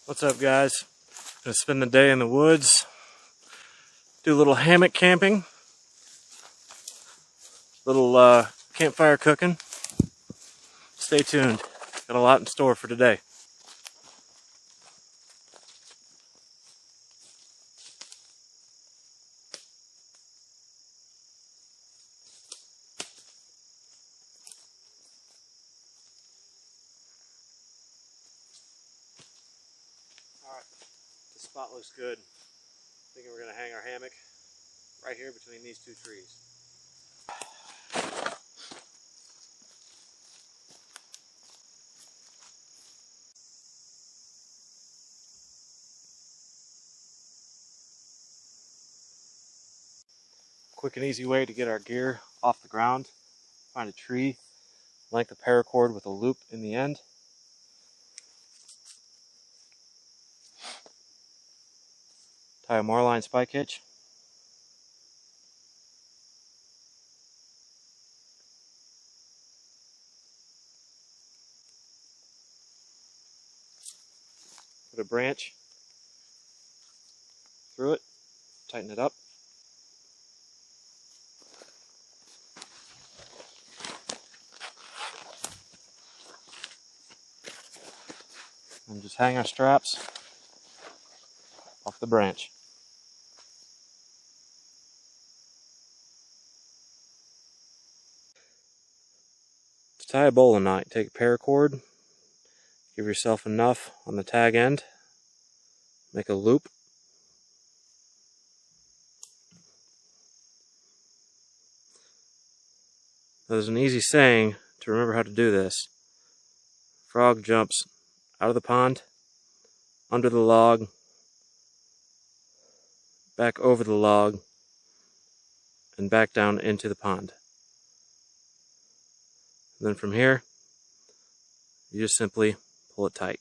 What's up, guys? Gonna spend the day in the woods, do a little hammock camping, little campfire cooking. Stay tuned. Got a lot in store for today. Alright, this spot looks good. Thinking we're gonna hang our hammock right here between these two trees. Quick and easy way to get our gear off the ground. Find a tree, length of paracord with a loop in the end. Tie a marline spike hitch. Put a branch through it, tighten it up. And just hang our straps off the branch. To tie a bowline knot, take a paracord, give yourself enough on the tag end, make a loop. There's an easy saying to remember how to do this. Frog jumps out of the pond, under the log, back over the log, and back down into the pond. And then from here, you just simply pull it tight.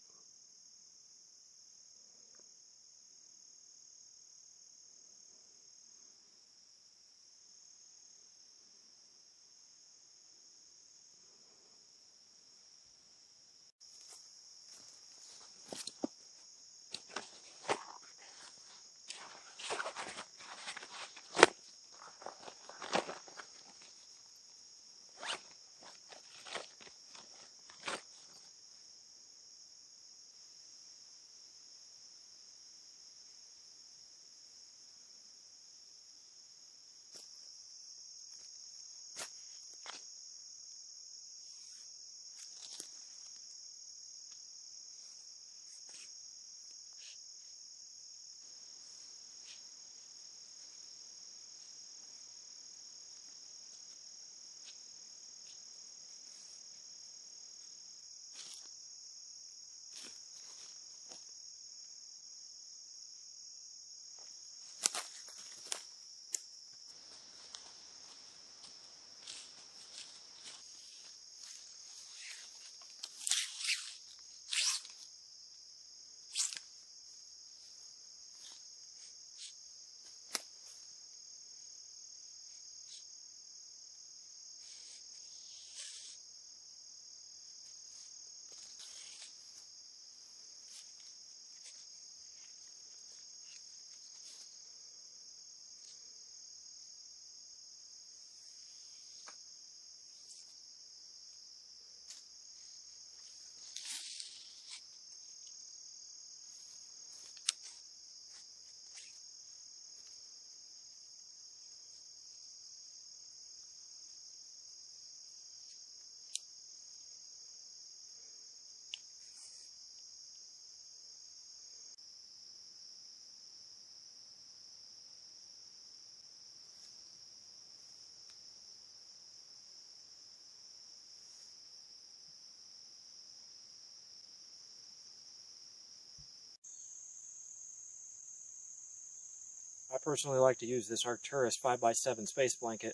I personally like to use this Arcturus 5x7 space blanket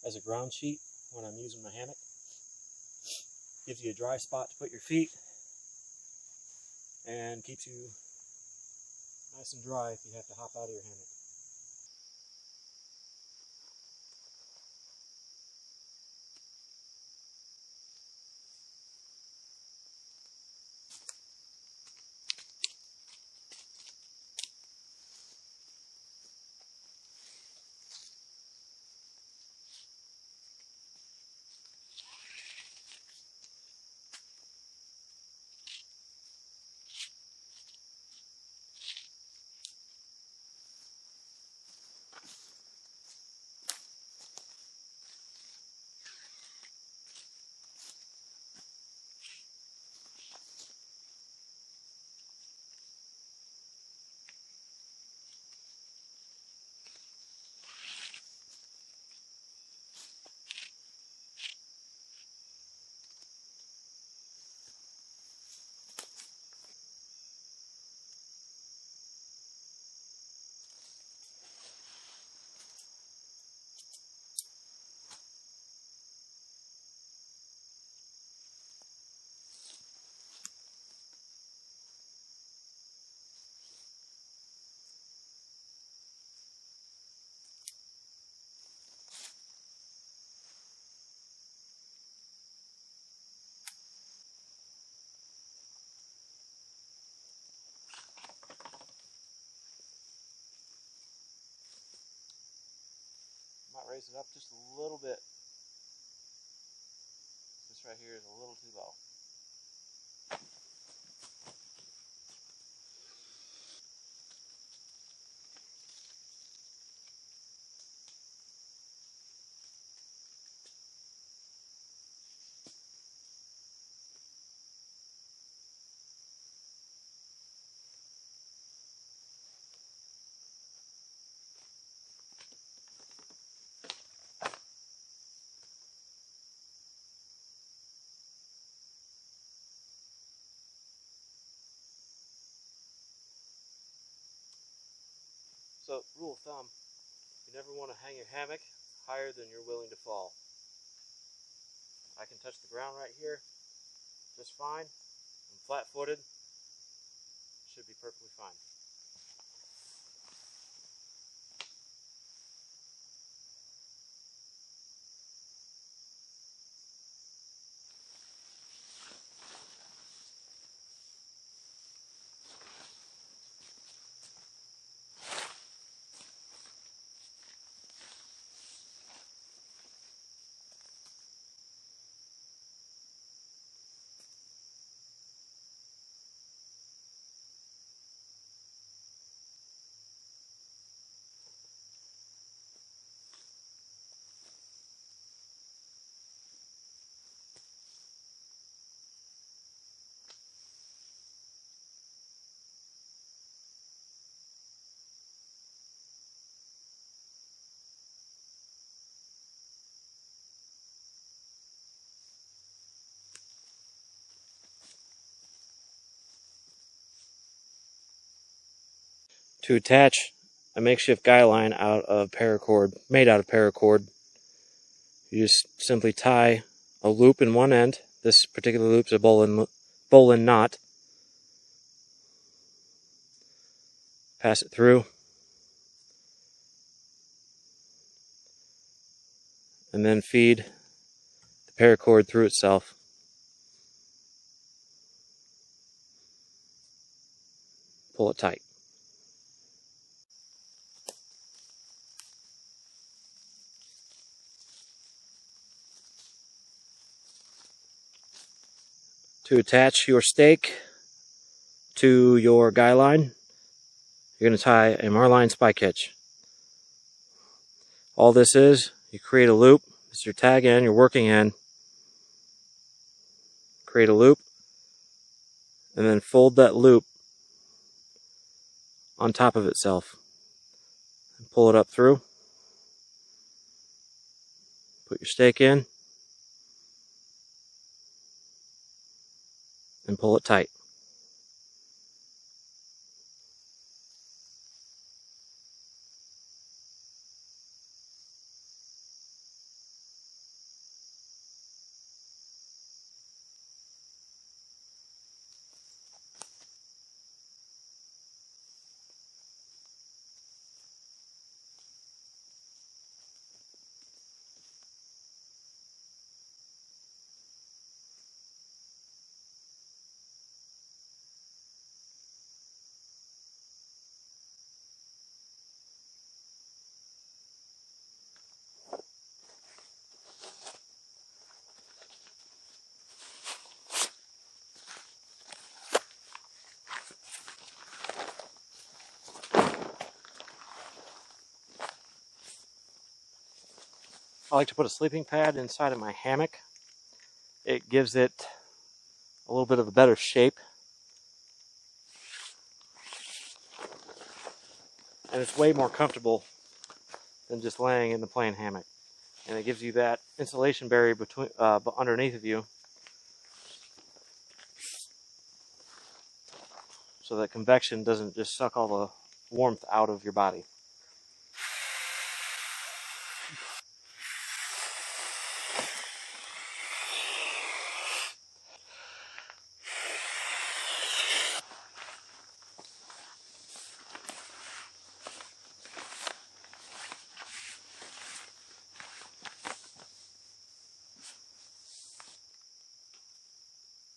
as a ground sheet when I'm using my hammock. Gives you a dry spot to put your feet and keeps you nice and dry if you have to hop out of your hammock. raise it up just a little bit. This right here is a little too low. So, rule of thumb, you never want to hang your hammock higher than you're willing to fall. I can touch the ground right here just fine. I'm flat-footed. Should be perfectly fine. To attach a makeshift guy line made out of paracord, you just simply tie a loop in one end. This particular loop is a bowline knot. Pass it through, and then feed the paracord through itself. Pull it tight. To attach your stake to your guy line, you're going to tie a Marline spike hitch. All this is, you create a loop. This is your tag end, your working end. Create a loop, and then fold that loop on top of itself. And pull it up through. Put your stake in, and pull it tight. I like to put a sleeping pad inside of my hammock. It gives it a little bit of a better shape. And it's way more comfortable than just laying in the plain hammock. And it gives you that insulation barrier between underneath of you, so that convection doesn't just suck all the warmth out of your body.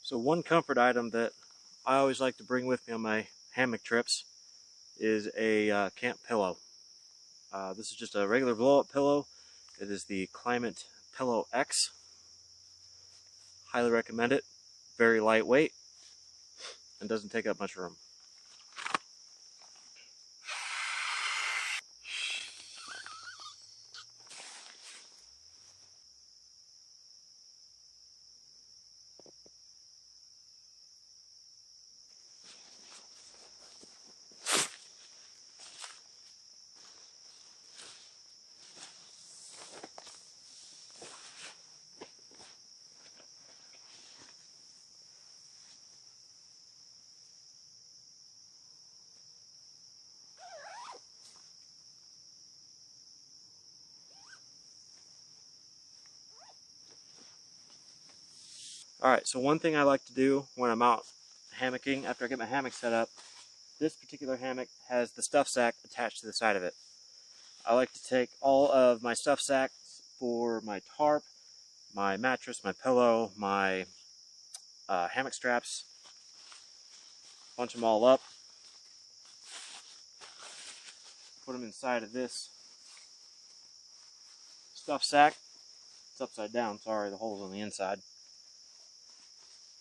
So one comfort item that I always like to bring with me on my hammock trips is a camp pillow. This is just a regular blow-up pillow. It is the Climate Pillow X. Highly recommend it. Very lightweight and doesn't take up much room. Alright, so one thing I like to do when I'm out hammocking, after I get my hammock set up, this particular hammock has the stuff sack attached to the side of it. I like to take all of my stuff sacks for my tarp, my mattress, my pillow, my hammock straps, bunch them all up, put them inside of this stuff sack. It's upside down, sorry, the hole's on the inside.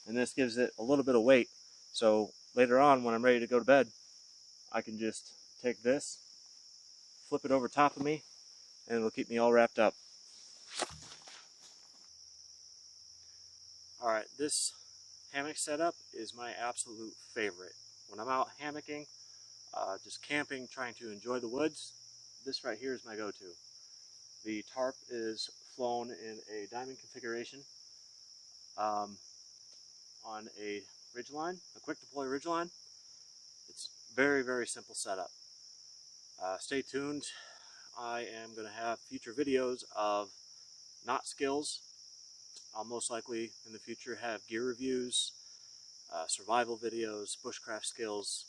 And this gives it a little bit of weight, so later on when I'm ready to go to bed, I can just take this, flip it over top of me, and it'll keep me all wrapped up. Alright, this hammock setup is my absolute favorite. When I'm out hammocking, just camping, trying to enjoy the woods, this right here is my go-to. The tarp is flown in a diamond configuration on a ridgeline, a quick deploy ridgeline. It's very, very simple setup. Stay tuned. I am going to have future videos of knot skills. I'll most likely in the future have gear reviews, survival videos, bushcraft skills.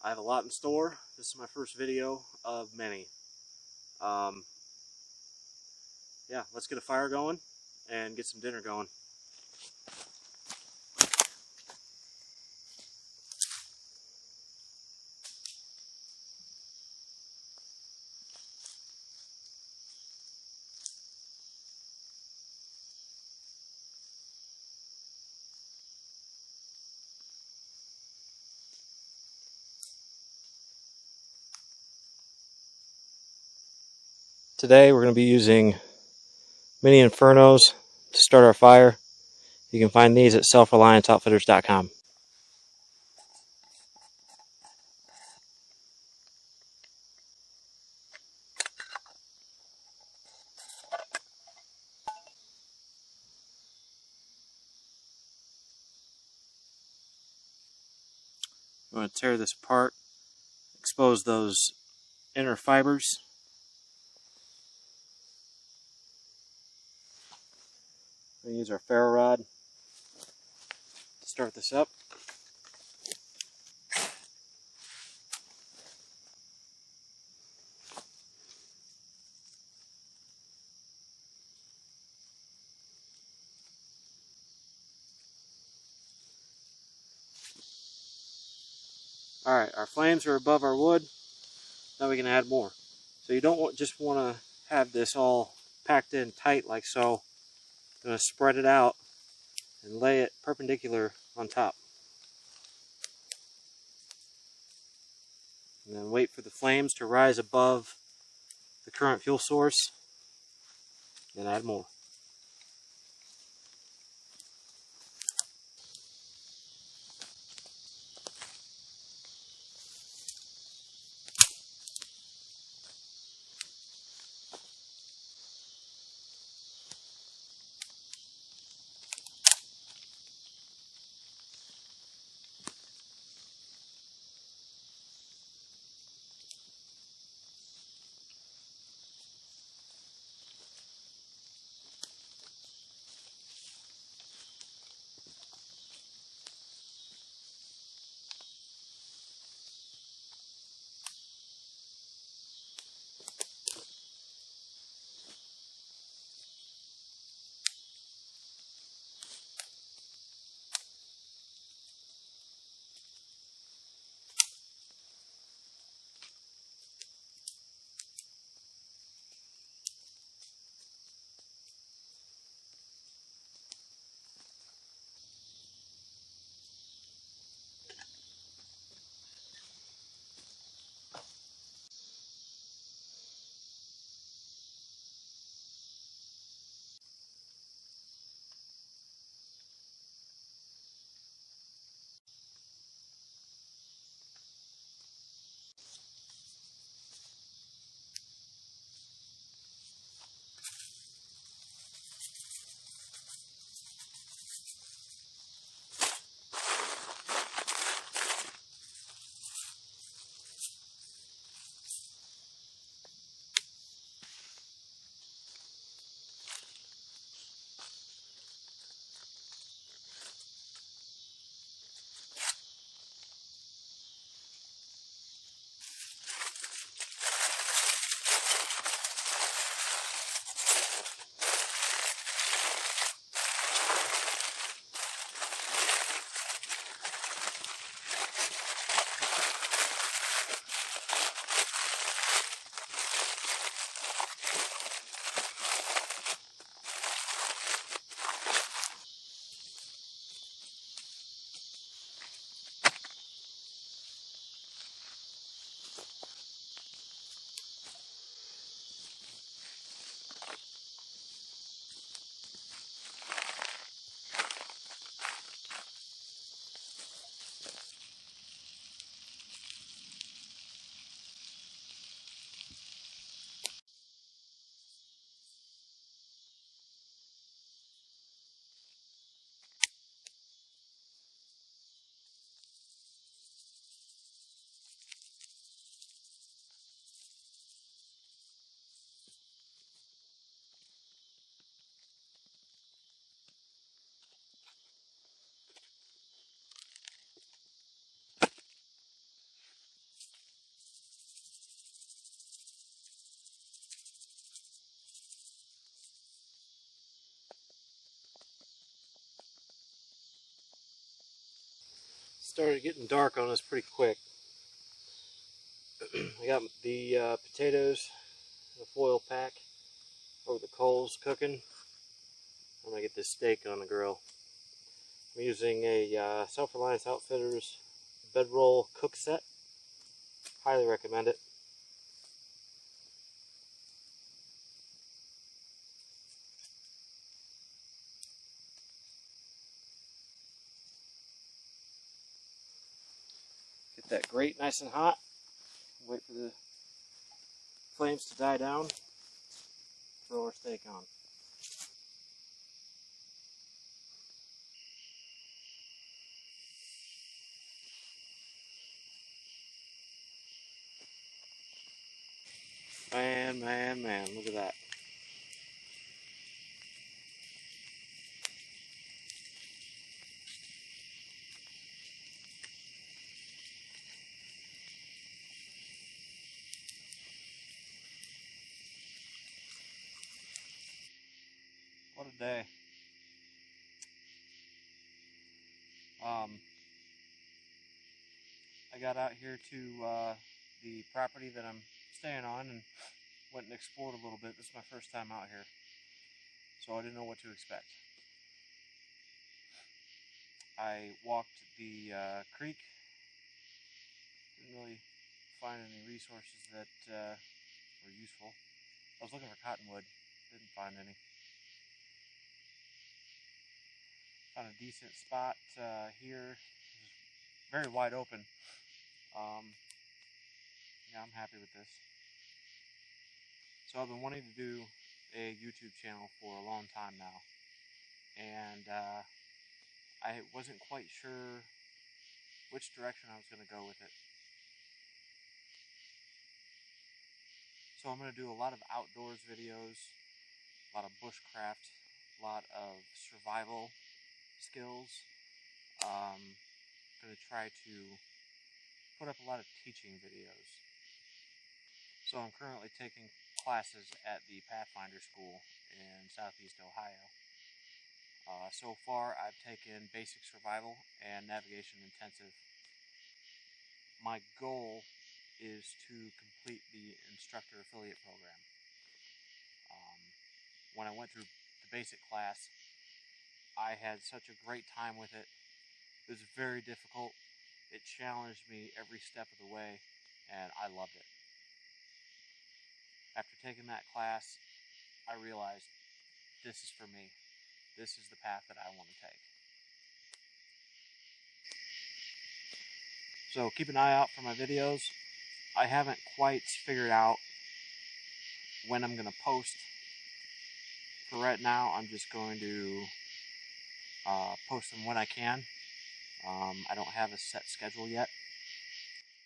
I have a lot in store. This is my first video of many. Yeah, let's get a fire going and get some dinner going. Today we're going to be using mini infernos to start our fire. You can find these at selfrelianceoutfitters.com. I'm going to tear this apart, expose those inner fibers. We're going to use our ferro rod to start this up. Alright, our flames are above our wood. Now we can add more. So you don't just want to have this all packed in tight like so. I'm going to spread it out and lay it perpendicular on top. And then wait for the flames to rise above the current fuel source. And add more. started getting dark on us pretty quick. I got the potatoes in a foil pack over the coals cooking. I'm gonna get this steak on the grill. I'm using a Self-Reliance Outfitters bedroll cook set. Highly recommend it. Get that grate nice and hot. Wait for the flames to die down. Throw our steak on. Man, look at that. What a day. I got out here to the property that I'm staying on and went and explored a little bit. This is my first time out here, so I didn't know what to expect. I walked the creek. Didn't really find any resources that were useful. I was looking for cottonwood. Didn't find any. Found a decent spot here. Very wide open. Yeah, I'm happy with this. So I've been wanting to do a YouTube channel for a long time now, and I wasn't quite sure which direction I was going to go with it. So I'm going to do a lot of outdoors videos, a lot of bushcraft, a lot of survival skills. I'm going to try to put up a lot of teaching videos. So I'm currently taking classes at the Pathfinder School in Southeast Ohio. So far I've taken Basic Survival and Navigation Intensive. My goal is to complete the Instructor Affiliate Program. When I went through the basic class, I had such a great time with it. It was very difficult. It challenged me every step of the way, and I loved it. After taking that class, I realized this is for me. This is the path that I want to take. So keep an eye out for my videos. I haven't quite figured out when I'm going to post. For right now, I'm just going to post them when I can. I don't have a set schedule yet.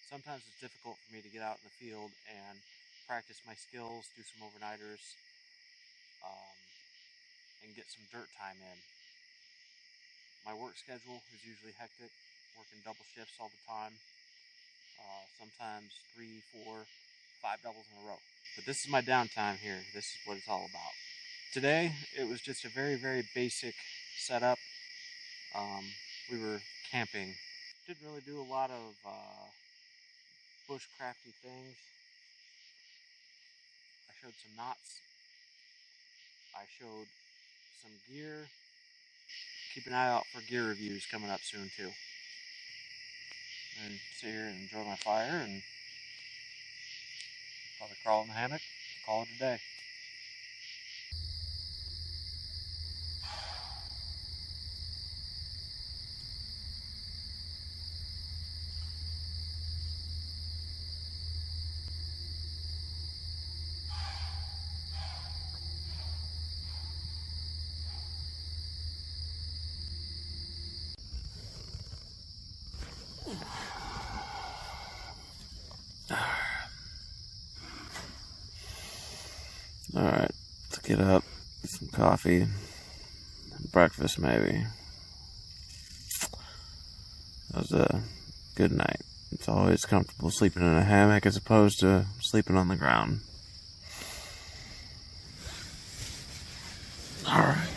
Sometimes it's difficult for me to get out in the field and practice my skills, do some overnighters, and get some dirt time in. My work schedule is usually hectic, working double shifts all the time, sometimes 3, 4, 5 doubles in a row. But this is my downtime here. This is what it's all about. Today, it was just a very, very basic setup. We were camping. Didn't really do a lot of bushcrafty things. I showed some knots. I showed some gear. Keep an eye out for gear reviews coming up soon too. And sit here and enjoy my fire and probably crawl in the hammock and call it a day. Alright, let's get up, get some coffee, breakfast maybe. That was a good night. It's always comfortable sleeping in a hammock as opposed to sleeping on the ground. Alright.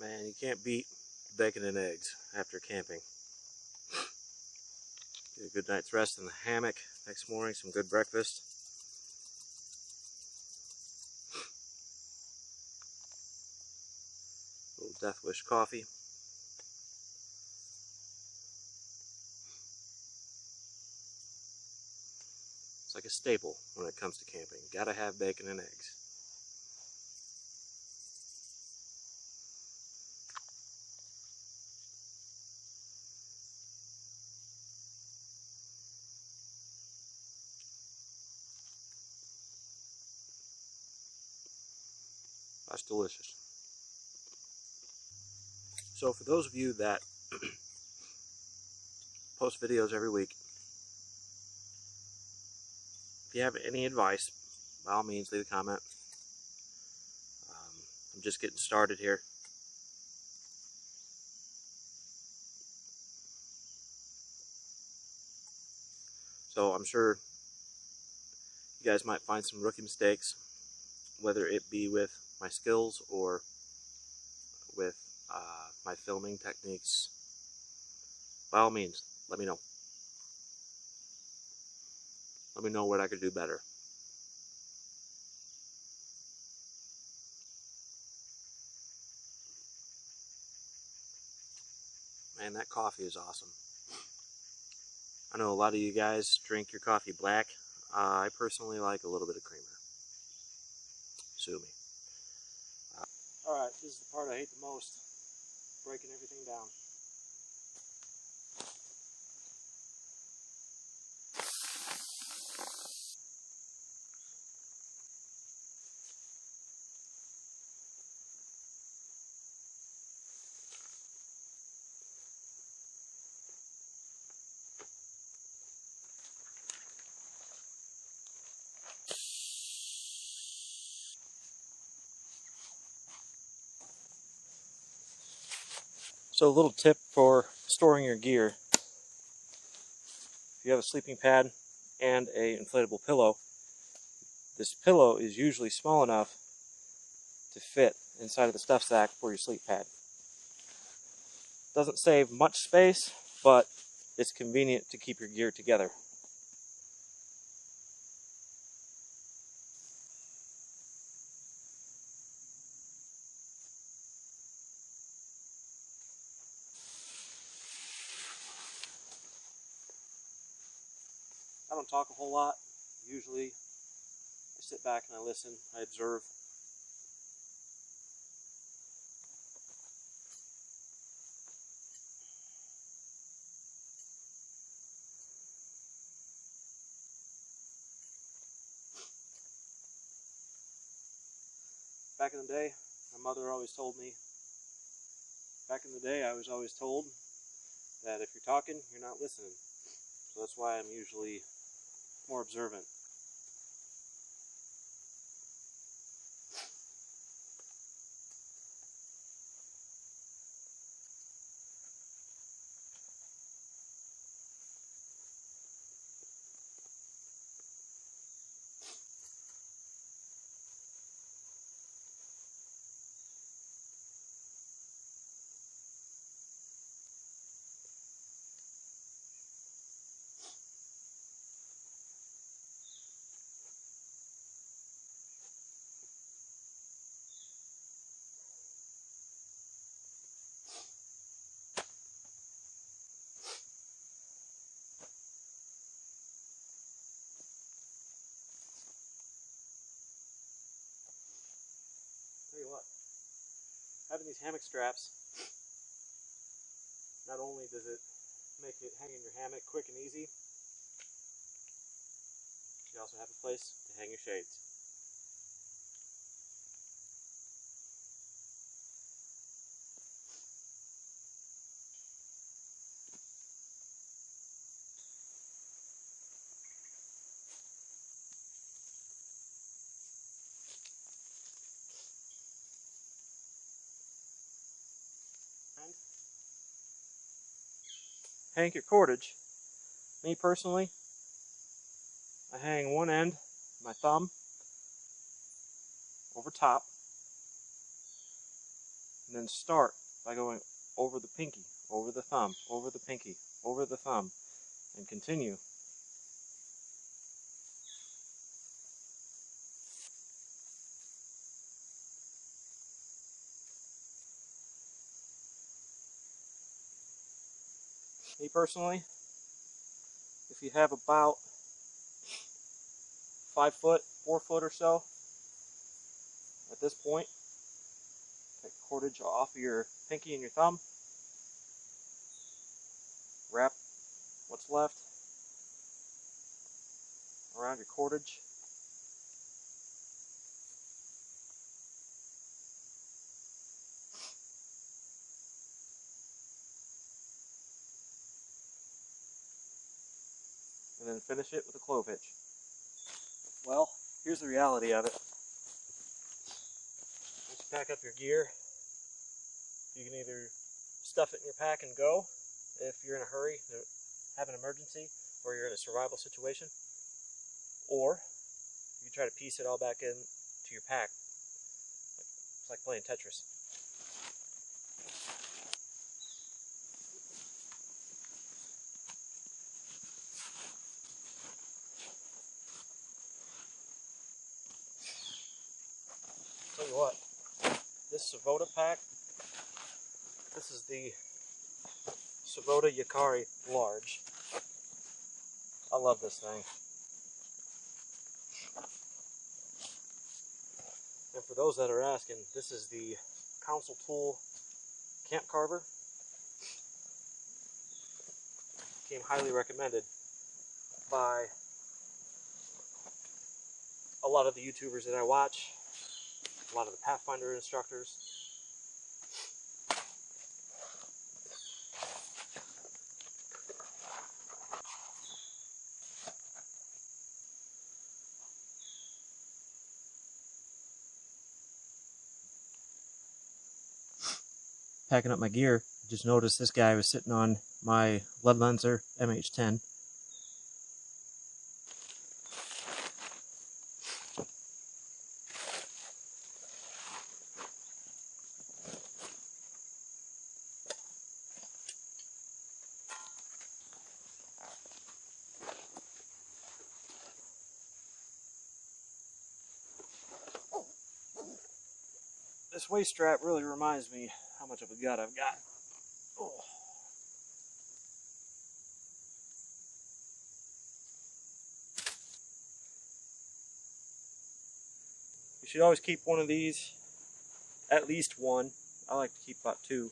Man, you can't beat bacon and eggs after camping. Get a good night's rest in the hammock. Next morning, some good breakfast. A little Death Wish coffee. It's like a staple when it comes to camping. Gotta have bacon and eggs. That's delicious. So for those of you that post videos every week, if you have any advice, by all means leave a comment. I'm just getting started here. So I'm sure you guys might find some rookie mistakes, whether it be with my skills or with my filming techniques. By all means, let me know. Let me know what I could do better. Man, that coffee is awesome. I know a lot of you guys drink your coffee black. I personally like a little bit of creamer. Sue me. Alright, this is the part I hate the most. Breaking everything down. So a little tip for storing your gear. If you have a sleeping pad and an inflatable pillow, this pillow is usually small enough to fit inside of the stuff sack for your sleep pad. Doesn't save much space, but it's convenient to keep your gear together. I don't talk a whole lot. Usually I sit back and I listen, I observe. Back in the day, my mother always told me, back in the day I was always told that if you're talking, you're not listening. So that's why I'm usually more observant. Tell you what, having these hammock straps, not only does it make it hang in your hammock quick and easy, you also have a place to hang your shades. Hang your cordage. Me personally, I hang one end, my thumb, over top, And then start by going over the pinky, over the thumb, over the pinky, over the thumb, and continue. Me personally, if you have about 5 foot, 4 foot or so, at this point, take cordage off of your pinky and your thumb, wrap what's left around your cordage, and then finish it with a clove hitch. Well, here's the reality of it. Once you pack up your gear, you can either stuff it in your pack and go if you're in a hurry, have an emergency, or you're in a survival situation, or you can try to piece it all back in to your pack. It's like playing Tetris. Tell you what, this Savota pack, this is the Savota Yakari Large. I love this thing. And for those that are asking, this is the Council Tool Camp Carver. Came highly recommended by a lot of the YouTubers that I watch, a lot of the Pathfinder instructors. Packing up my gear, just noticed this guy was sitting on my lead lenser MH10. This waist strap really reminds me how much of a gut I've got. Oh. You should always keep one of these, at least one. I like to keep about 2.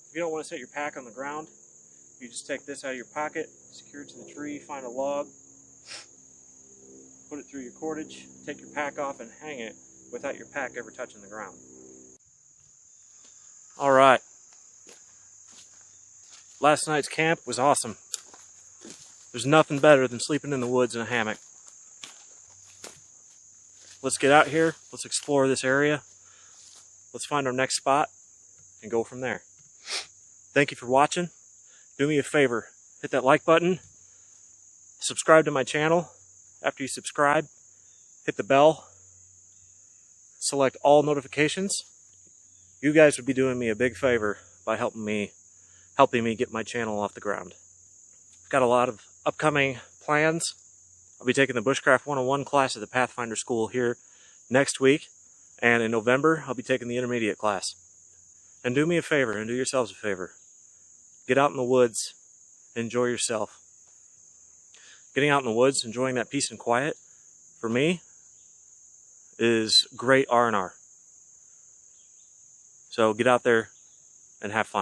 If you don't want to set your pack on the ground, you just take this out of your pocket, secure it to the tree, find a log, put it through your cordage, take your pack off and hang it without your pack ever touching the ground. Alright. Last night's camp was awesome. There's nothing better than sleeping in the woods in a hammock. Let's get out here, let's explore this area, let's find our next spot, and go from there. Thank you for watching. Do me a favor, hit that like button, subscribe to my channel. After you subscribe, hit the bell, select all notifications. You guys would be doing me a big favor by helping me get my channel off the ground. I've got a lot of upcoming plans. I'll be taking the Bushcraft 101 class at the Pathfinder School here next week, and in November I'll be taking the intermediate class. And do me a favor, and do yourselves a favor. Get out in the woods, enjoy yourself. Getting out in the woods, enjoying that peace and quiet, for me, is great R&R. So get out there and have fun.